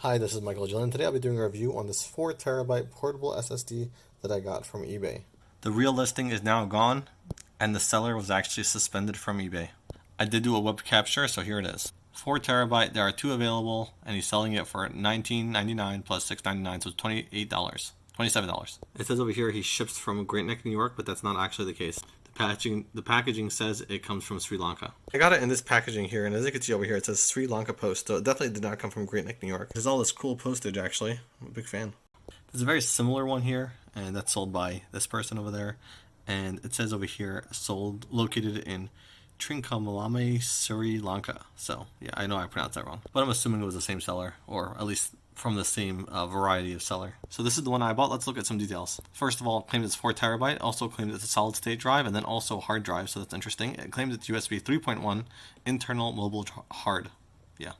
Hi, this is Michael Jill, and today I'll be doing a review on this 4 TB portable SSD that I got from eBay. The real listing is now gone, and the seller was actually suspended from eBay. I did do a web capture, so here it is. 4 terabyte, there are two available, and he's selling it for $19.99 plus $6.99, so it's $28, $27. It says over here he ships from Great Neck, New York, but that's not actually the case. The packaging says it comes from Sri Lanka. I got it in this packaging here, and as you can see over here, it says Sri Lanka Post, so it definitely did not come from Great Neck, New York. There's all this cool postage, actually. I'm a big fan. There's a very similar one here, and that's sold by this person over there. And it says over here, located in Trincomalee, Sri Lanka. So, yeah, I know I pronounced that wrong. But I'm assuming it was the same seller, or at least from the same variety of seller. So this is the one I bought. Let's look at some details. First of all, it claims it's 4 terabyte, also claims it's a solid state drive, and then also hard drive, so that's interesting. It claims it's USB 3.1 internal mobile hard. Yeah.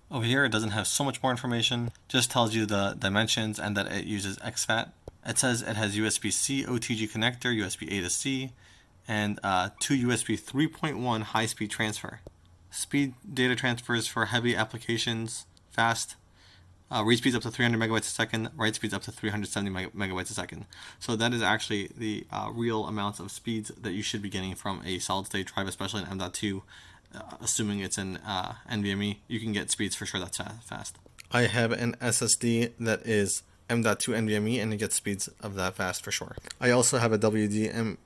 Over here, it doesn't have so much more information, just tells you the dimensions and that it uses exFAT. It says it has USB-C OTG connector, USB-A to C, and two USB 3.1 high-speed transfer. Speed data transfers for heavy applications, fast. Read speeds up to 300 megabytes a second, write speeds up to 370 megabytes a second. So that is actually the real amounts of speeds that you should be getting from a solid-state drive, especially in M.2. Assuming it's an NVMe, you can get speeds for sure that's fast. I have an SSD that is M.2 NVMe, and it gets speeds of that fast for sure. I also have a WD M.2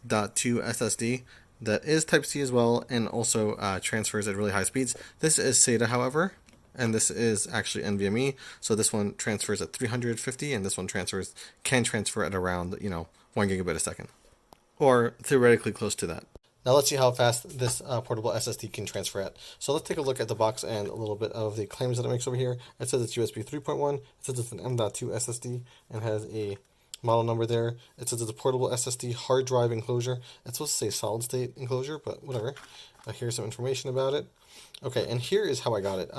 SSD that is Type-C as well, and also transfers at really high speeds. This is SATA, however, and this is actually NVMe, so this one transfers at 350, and this one can transfer at around 1 gigabit a second, or theoretically close to that. Now let's see how fast this portable SSD can transfer at. So let's take a look at the box and a little bit of the claims that it makes over here. It says it's USB 3.1, it says it's an M.2 SSD, and has a model number there. It says it's a portable SSD hard drive enclosure. It's supposed to say solid state enclosure, but whatever. Here's some information about it. Okay, and here is how I got it.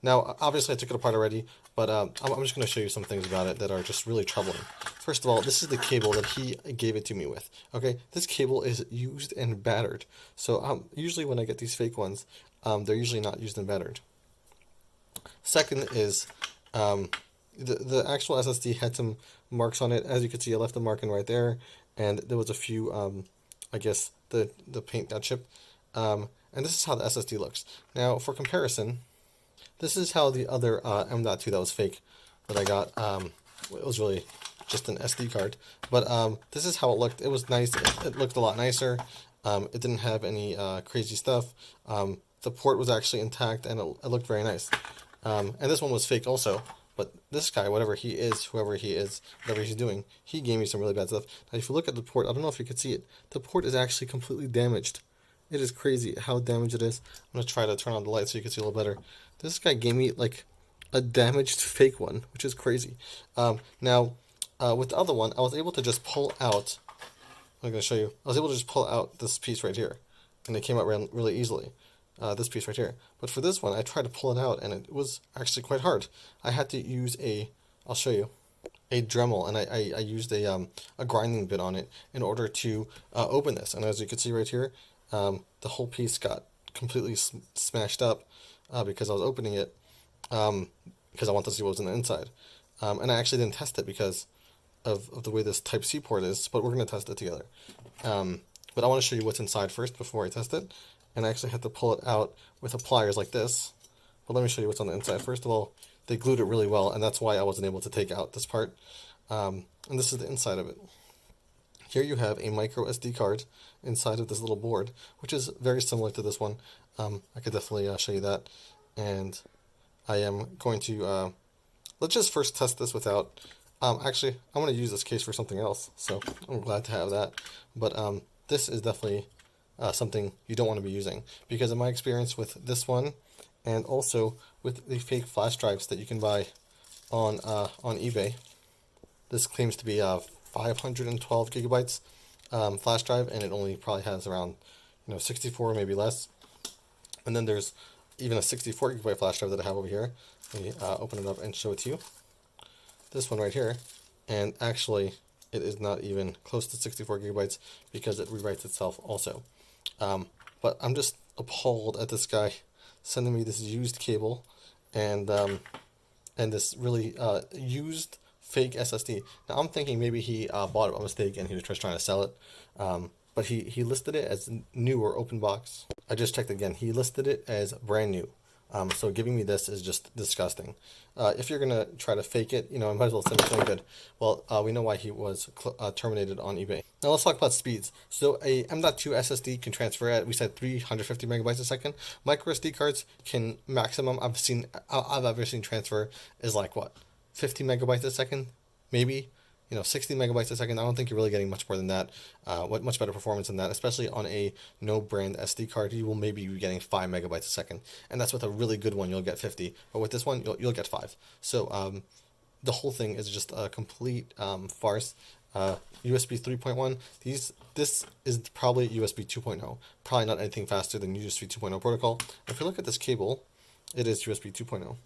Now, obviously I took it apart already, but I'm just going to show you some things about it that are just really troubling. First of all, this is the cable that he gave it to me with. Okay, this cable is used and battered. So usually when I get these fake ones, they're usually not used and battered. Second is the actual SSD had some marks on it. As you can see, I left a marking right there, and there was a few, I guess, the paint got chipped. And this is how the SSD looks. Now, for comparison, this is how the other M.2 that was fake that I got, it was really just an SD card. But this is how it looked. It was nice. It looked a lot nicer. It didn't have any crazy stuff. The port was actually intact, and it looked very nice. And this one was fake also. But this guy, whoever he is, whatever he's doing, he gave me some really bad stuff. Now, if you look at the port, I don't know if you can see it. The port is actually completely damaged. It is crazy how damaged it is. I'm going to try to turn on the light so you can see a little better. This guy gave me like a damaged fake one, which is crazy. Now, with the other one, I was able to just pull out, I'm going to show you, I was able to just pull out this piece right here, and it came out really easily, this piece right here. But for this one, I tried to pull it out, and it was actually quite hard. I had to use I'll show you, a Dremel, and I used a grinding bit on it in order to open this. And as you can see right here, the whole piece got completely smashed up because I was opening it because I wanted to see what was on the inside. And I actually didn't test it because of the way this Type-C port is, but we're going to test it together. But I want to show you what's inside first before I test it. And I actually had to pull it out with the pliers like this. But let me show you what's on the inside. First of all, they glued it really well, and that's why I wasn't able to take out this part. And this is the inside of it. Here you have a micro SD card inside of this little board, which is very similar to this one. I could definitely show you that. And I am going to, let's just first test this without, actually, I'm going to use this case for something else, so I'm glad to have that. But this is definitely something you don't want to be using, because in my experience with this one, and also with the fake flash drives that you can buy on eBay, this claims to be 512 gigabytes flash drive, and it only probably has around 64, maybe less. And then there's even a 64 gigabyte flash drive that I have over here. Let me open it up and show it to you. This one right here, and actually it is not even close to 64 gigabytes because it rewrites itself also. But I'm just appalled at this guy sending me this used cable, and and this really used fake SSD. Now I'm thinking maybe he bought it by mistake and he was just trying to sell it. But he listed it as new or open box. I just checked again. He listed it as brand new. So giving me this is just disgusting. If you're gonna try to fake it, I might as well send it something good. Well, we know why he was terminated on eBay. Now let's talk about speeds. So a M.2 SSD can transfer at, we said, 350 megabytes a second. Micro SD cards can maximum I've ever seen transfer is like what, 50 megabytes a second, maybe. 60 megabytes a second. I don't think you're really getting much more than that. Much better performance than that, especially on a no brand SD card. You will maybe be getting 5 megabytes a second, and that's with a really good one. You'll get 50, but with this one, you'll get 5. So the whole thing is just a complete farce. USB 3.1. This is probably USB 2.0. Probably not anything faster than USB 2.0 protocol. If you look at this cable, it is USB 2.0.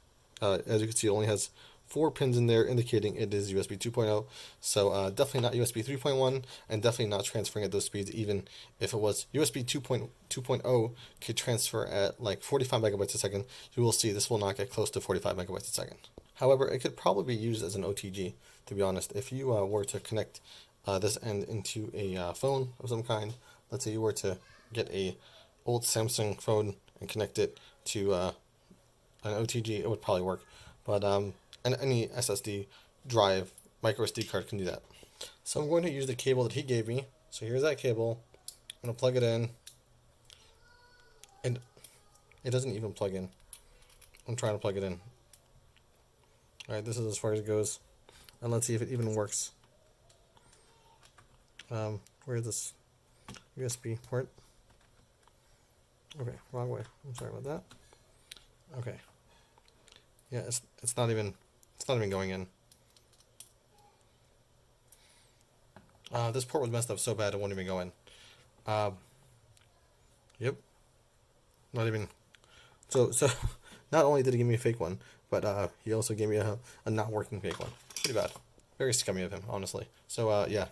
As you can see, it only has 4 pins in there indicating it is USB 2.0. So definitely not USB 3.1, and definitely not transferring at those speeds. Even if it was USB 2.0 could transfer at like 45 megabytes a second, you will see this will not get close to 45 megabytes a second. However, it could probably be used as an OTG, to be honest. If you were to connect this end into a phone of some kind, let's say you were to get a old Samsung phone and connect it to an OTG, it would probably work. But and any SSD drive, micro SD card can do that. So I'm going to use the cable that he gave me. So here's that cable. I'm going to plug it in. And it doesn't even plug in. I'm trying to plug it in. Alright, this is as far as it goes. And let's see if it even works. Where is this USB port? Okay, wrong way. I'm sorry about that. Okay. Yeah, it's not even going in. This port was messed up so bad it won't even go in. Yep. Not even. So not only did he give me a fake one, but he also gave me a not working fake one. Pretty bad. Very scummy of him, honestly. So yeah.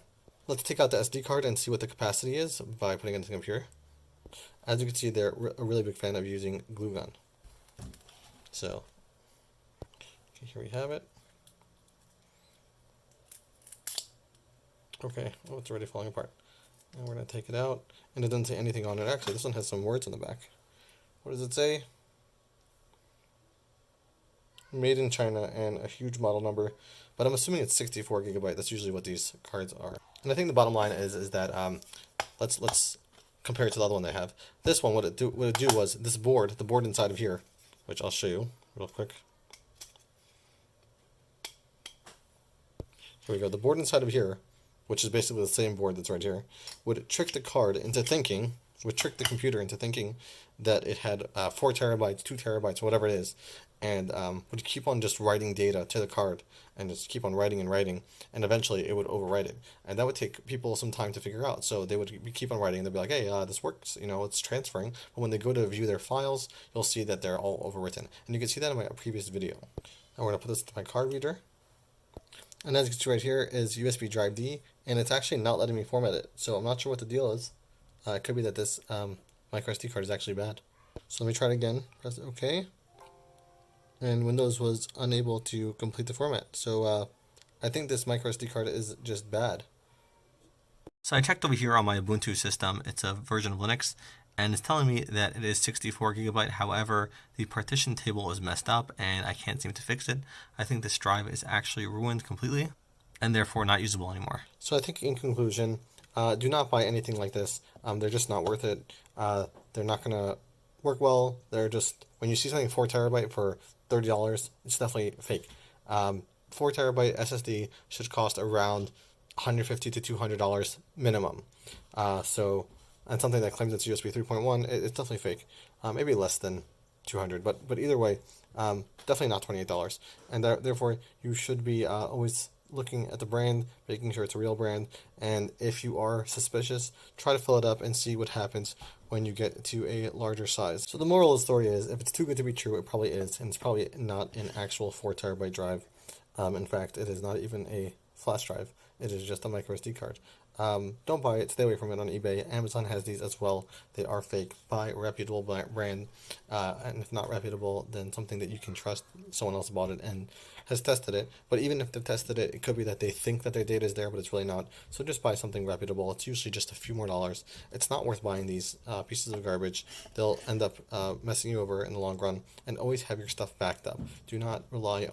Let's take out the SD card and see what the capacity is by putting it into the computer. As you can see, they're a really big fan of using glue gun. So okay, here we have it. Okay, oh, it's already falling apart. And we're going to take it out, and it doesn't say anything on it. Actually, this one has some words on the back. What does it say? Made in China and a huge model number, but I'm assuming it's 64 gigabyte. That's usually what these cards are. And I think the bottom line is that let's compare it to the other one they have. This one, what it do was this board, the board inside of here, which I'll show you real quick. Here we go. The board inside of here, which is basically the same board that's right here, would trick the computer into thinking that it had 4 terabytes, 2 terabytes, whatever it is, and would keep on just writing data to the card and just keep on writing and writing, and eventually it would overwrite it. And that would take people some time to figure out. So they would keep on writing. They'd be like, hey, this works, it's transferring. But when they go to view their files, you'll see that they're all overwritten. And you can see that in my previous video. Now we're going to put this to my card reader. And as you can see right here is USB drive D, and it's actually not letting me format it. So I'm not sure what the deal is. It could be that this micro SD card is actually bad. So let me try it again. Press OK. And Windows was unable to complete the format. So I think this micro SD card is just bad. So I checked over here on my Ubuntu system. It's a version of Linux, and it's telling me that it is 64 gigabyte. However, the partition table is messed up, and I can't seem to fix it. I think this drive is actually ruined completely, and therefore not usable anymore. So I think in conclusion, do not buy anything like this. They're just not worth it. They're not going to work well. They're just, when you see something 4 terabyte for $30, it's definitely fake. 4 terabyte SSD should cost around $150 to $200 minimum. And something that claims it's USB 3.1, it's definitely fake. Maybe less than 200, but either way, definitely not $28. And therefore, you should be always looking at the brand, making sure it's a real brand. And if you are suspicious, try to fill it up and see what happens when you get to a larger size. So the moral of the story is, if it's too good to be true, it probably is, and it's probably not an actual 4 terabyte drive. In fact, it is not even a flash drive. It is just a micro SD card. Don't buy it. Stay away from it on eBay. Amazon has these as well. They are fake. Buy a reputable brand, and if not reputable, then something that you can trust. Someone else bought it and has tested it. But even if they've tested it, it could be that they think that their data is there, but it's really not. So just buy something reputable. It's usually just a few more dollars. It's not worth buying these pieces of garbage. They'll end up messing you over in the long run. And always have your stuff backed up. Do not rely